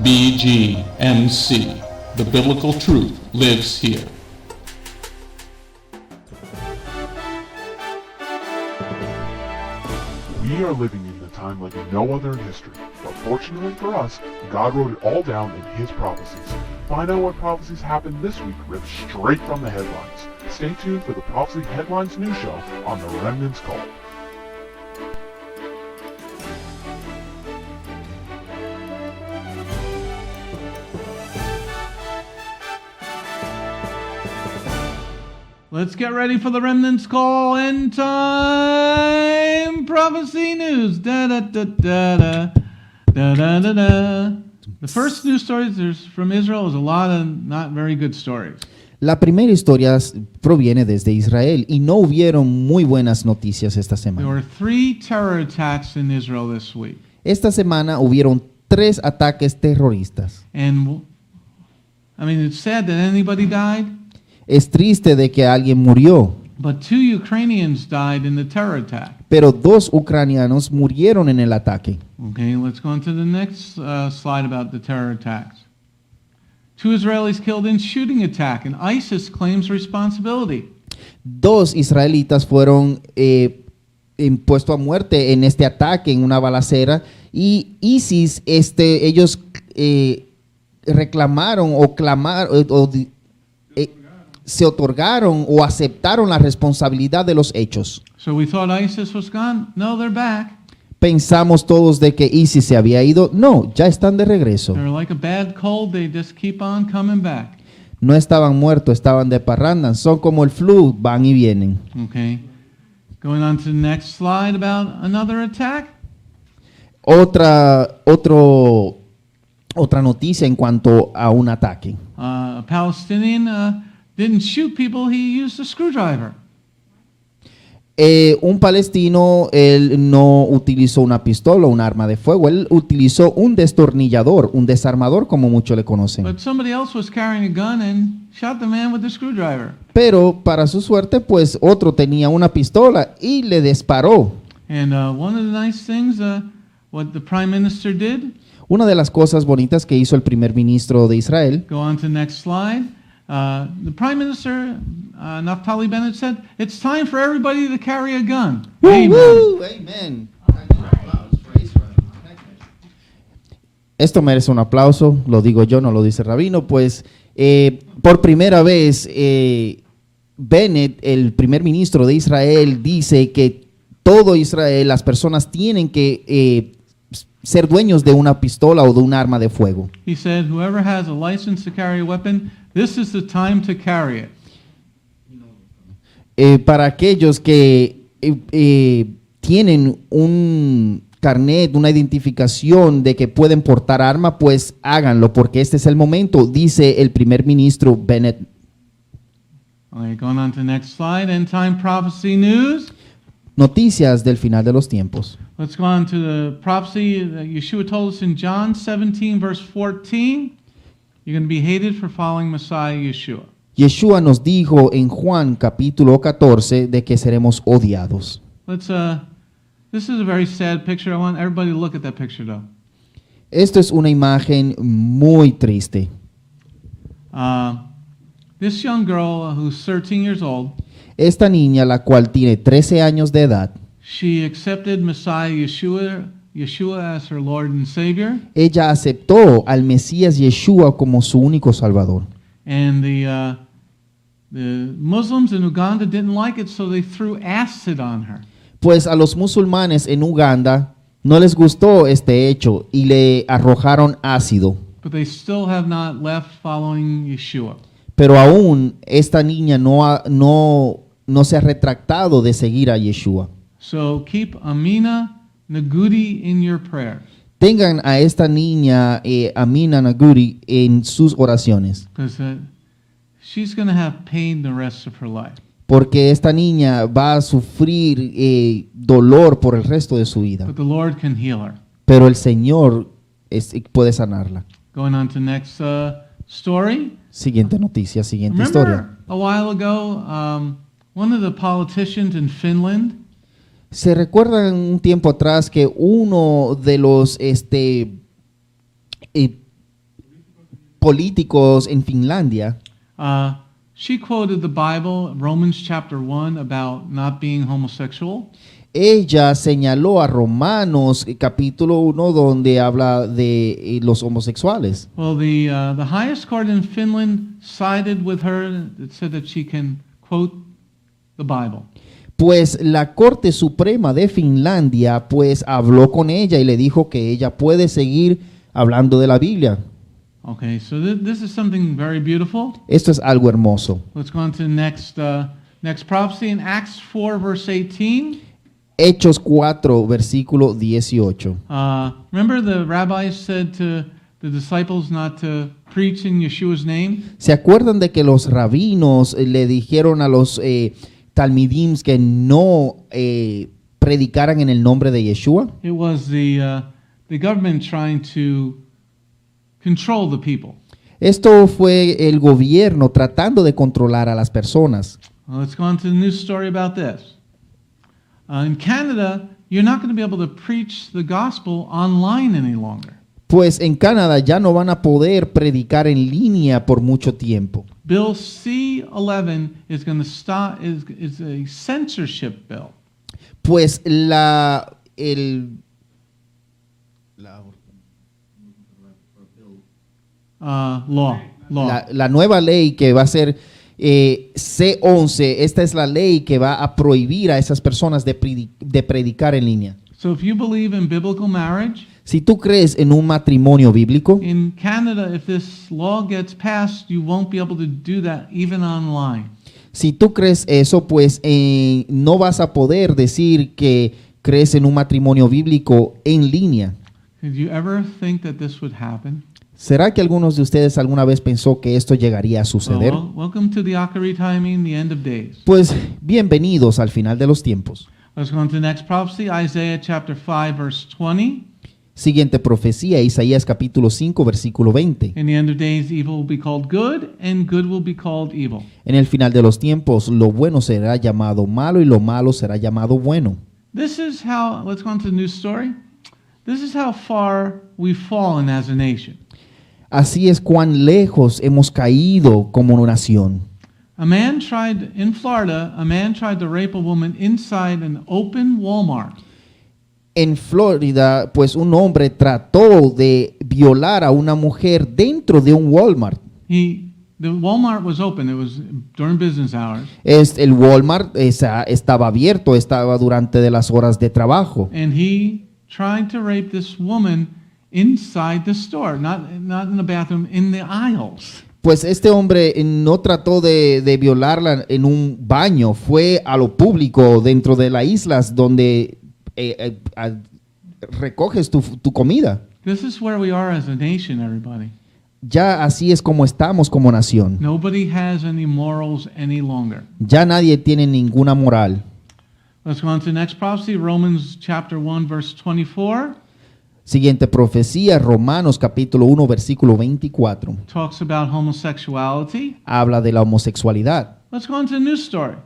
BGMC. The biblical truth lives here. We are living in a time like no other in history, but fortunately for us, God wrote it all down in His prophecies. Find out what prophecies happened this week ripped straight from the headlines. Stay tuned for the Prophecy Headlines news show on the Remnant's Call. Let's get ready for the Remnant's Call End Time Prophecy News. Da da da da da da da da da. The first news stories from Israel is a lot of not very good stories. La primera historia proviene desde Israel y no hubieron muy buenas noticias esta There semana. were 3 terror attacks in Israel this week. Esta semana hubieron 3 ataques terroristas. And I mean, it's sad that anybody died, Es triste de que alguien murió, but 2 Ukrainians died in the terror attack. pero 2 ucranianos murieron en el ataque. Okay, let's go on to the next slide about the terror attacks. 2 Israelis killed in shooting attack, and ISIS claims responsibility. 2 israelitas fueron impuestos a muerte en este ataque, en una balacera, y ISIS, ellos reclamaron o clamaron, se otorgaron o aceptaron la responsabilidad de los hechos. So we thought ISIS was gone. No, they're back. Pensamos todos de que ISIS se había ido. No, ya están de regreso. They're like a bad cold. They just keep on coming back. No estaban muertos, estaban de parranda. Son como el flu, van y vienen. Okay. Going on to the next slide about another attack. Otra noticia en cuanto a un ataque. A Palestinian didn't shoot people. He used a screwdriver. Un palestino, él no utilizó una pistola o un arma de fuego, él utilizó un destornillador, un desarmador como muchos le conocen. But somebody else was carrying a gun and shot the man with the screwdriver. Pero para su suerte, pues otro tenía una pistola y le disparó. And one of the nice things, what the prime minister did, Una de las cosas bonitas que hizo el primer ministro de Israel, go on to the next slide. The prime minister, Naftali Bennett, said, it's time for everybody to carry a gun. Amen. Amen. Esto merece un aplauso, lo digo yo, no lo dice Rabino, pues por primera vez Bennett, el primer ministro de Israel, dice que todo Israel, las personas tienen que ser dueños de una pistola o de un arma de fuego. He said, whoever has a license to carry a weapon, this is the time to carry it. Para aquellos que tienen un carnet, una identificación de que pueden portar arma, pues háganlo, porque este es el momento, dice el primer ministro Bennett. Okay, going on to the next slide. End time prophecy news. Noticias del final de los tiempos. Let's go on to the prophecy that Yeshua told us in John 17, verse 14. You're going to be hated for following Messiah Yeshua. Yeshua nos dijo en Juan capítulo 14 de que seremos odiados. Let's this is a very sad picture. I want everybody to look at that picture though. Esto es una imagen muy triste. This young girl who's 13 years old, Esta niña, la cual tiene 13 años de edad, she accepted Messiah Yeshua as her Lord and Savior. ella aceptó al Mesías Yeshua como su único Salvador. And the Muslims in Uganda didn't like it, so they threw acid on her. Pues a los musulmanes en Uganda no les gustó este hecho y le arrojaron ácido. But they still have not left following Yeshua. Pero aún esta niña no se ha retractado de seguir a Yeshua. So keep Amina Nagudi in your prayers. Tengan a esta niña Amina Naguri en sus oraciones, Because she's going to have pain the rest of her life. porque esta niña va a sufrir dolor por el resto de su vida. But the Lord can heal her. Pero el Señor puede sanarla. Going on to next story. Siguiente noticia, siguiente historia. Remember a while ago, one of the politicians in Finland, ¿Se recuerdan un tiempo atrás que uno de los políticos en Finlandia, she quoted the Bible, Romans chapter 1, about not being homosexual. ella señaló a Romanos capítulo 1 donde habla de los homosexuales. Well, the highest court in Finland sided with her. It said that she can quote the Bible. Pues la Corte Suprema de Finlandia pues habló con ella y le dijo que ella puede seguir hablando de la Biblia. Okay, so this is something very beautiful. Esto es algo hermoso. Let's go on to the next prophecy in Acts 4, verse 18. Hechos 4, versículo 18. Remember the rabbis said to the disciples not to preach in Yeshua's name? ¿Se acuerdan de que los rabinos le dijeron a los talmidim que no predicaran en el nombre de Yeshua? It was the government trying to control the people. Esto fue el gobierno tratando de controlar a las personas. Well, let's go on to the news story about this. In Canada, you're not going to be able to preach the gospel online any longer. Pues en Canadá ya no van a poder predicar en línea por mucho tiempo. Bill C-11 is going to stop. Is a censorship bill. Pues law. La nueva ley que va a ser C11, esta es la ley que va a prohibir a esas personas de predicar en línea. So if you believe in biblical marriage, si tú crees en un matrimonio bíblico, in Canada, if this law gets passed, you won't be able to do that even online. Si tú crees eso, pues no vas a poder decir que crees en un matrimonio bíblico en línea. Did you ever think that this would happen? ¿Será que algunos de ustedes alguna vez pensó que esto llegaría a suceder? Well, welcome to the Akari timing, the end of days. Pues bienvenidos al final de los tiempos. Let's go on to the next prophecy, Isaiah chapter 5, verse 20. Siguiente profecía, Isaías capítulo 5, versículo 20. In the end of days, evil will be called good, and good will be called evil. En el final de los tiempos, lo bueno será llamado malo y lo malo será llamado bueno. This is how, let's go on to the news story. This is how far we've fallen as a nation. Así es cuán lejos hemos caído como nación. In Florida, a man tried to rape a woman inside an open Walmart. En Florida, pues un hombre trató de violar a una mujer dentro de un Walmart. The Walmart was open. It was during business hours. El Walmart estaba abierto, estaba durante de las horas de trabajo. And he tried to rape this woman inside the store, not in the bathroom, in the aisles. Pues este hombre no trató de violarla en un baño, fue a lo público dentro de las islas donde recoges tu comida. This is where we are as a nation, everybody. Ya así es como estamos como nación. Nobody has any morals any longer. Ya nadie tiene ninguna moral. Let's go on to the next prophecy, Romans chapter 1, verse 24. Siguiente profecía, Romanos capítulo 1, versículo 24. Talks about homosexuality. Habla de la homosexualidad. Let's go on to the news story.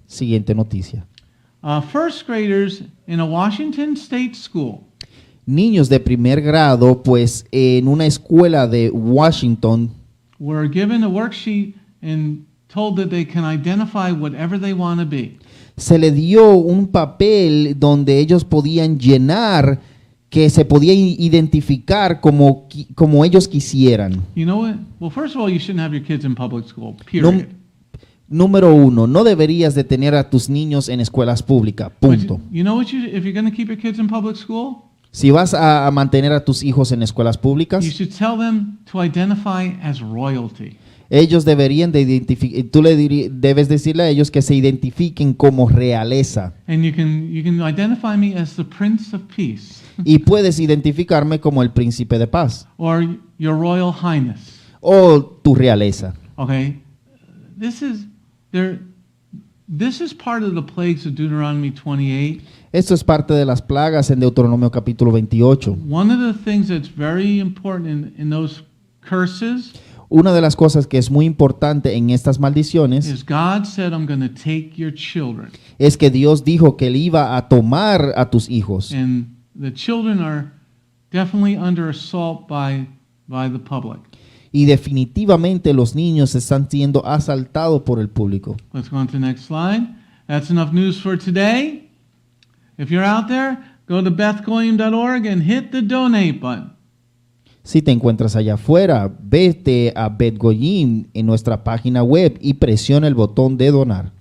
Siguiente noticia. First graders in a Washington State school. Niños de primer grado, pues en una escuela de Washington, were given a worksheet and told that they can identify whatever they want to be. Se le dio un papel donde ellos podían llenar que se podía identificar como ellos quisieran. You know what? Well, first of all, you shouldn't have your kids in public school, period. Número uno, no deberías de tener a tus niños en escuelas públicas, punto. You know what? If you're going to keep your kids in public school, si vas a mantener a tus hijos en escuelas públicas, you should tell them to identify as royalty. Ellos deberían de identificar, debes decirle a ellos que se identifiquen como realeza. And you can identify me as the Prince of Peace. Y puedes identificarme como el príncipe de paz. Or your Royal Highness. O tu realeza. Okay. This is part of the plagues of Deuteronomy 28. Esto es parte de las plagas en Deuteronomio capítulo 28. One of the things that's very important in those curses, una de las cosas que es muy importante en estas maldiciones is God said, I'm going to take your children. Es que Dios dijo que él iba a tomar a tus hijos. And the children are definitely under assault by the public. y definitivamente los niños están siendo asaltados por el público. Let's go on to the next slide. That's enough news for today. If you're out there, go to bethgoyim.org and hit the donate button. Si te encuentras allá afuera, vete a Bgmctv en nuestra página web y presiona el botón de donar.